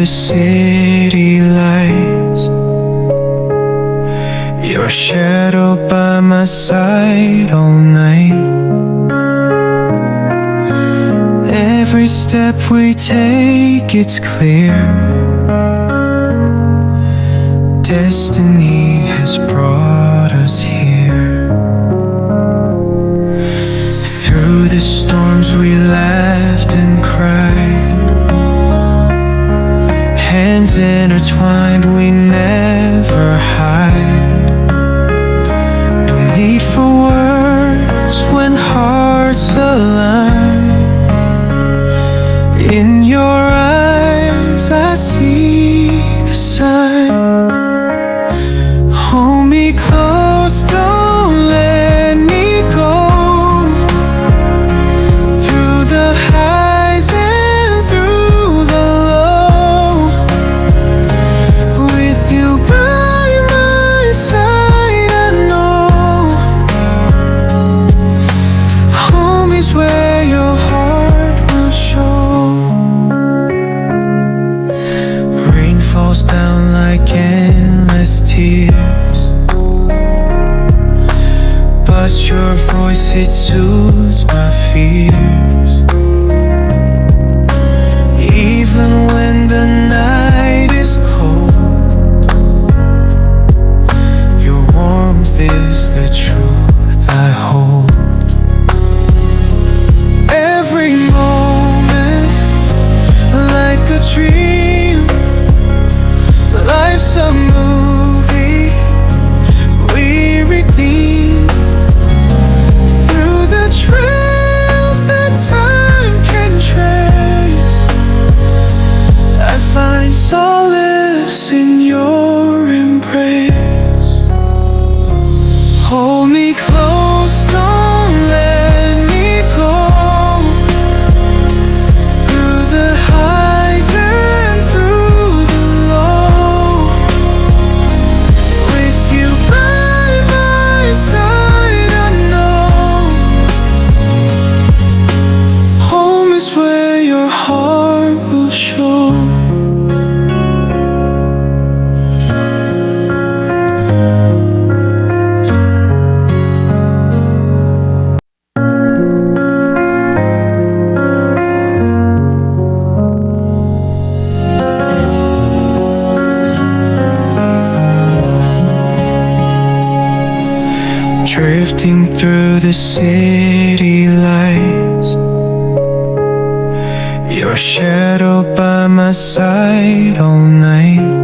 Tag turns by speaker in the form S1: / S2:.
S1: the city lights, your shadow by my side all night. Every step we take, it's clear, destiny has brought us here. Through the storms we laughed and cried, hands intertwined, we never hide. No need for words when hearts align. In your eyes I see the sign. Hold me close, don't let me go. Through the highs and through the low, with you by my side, I know home is where your heart will show. Rain falls down like endless tears, but your voice, it soothes my fears. Even when the night is cold, your warmth is the truth I hold. Every moment like a dream, life's a movie we redeem. Through the trails that time can trace, I find solace in your embrace. Hold me close, don't let me go. Through the highs and through the low, with you by my side, I know home is where your heart will show. Drifting through the city lights, your shadow by my side all night.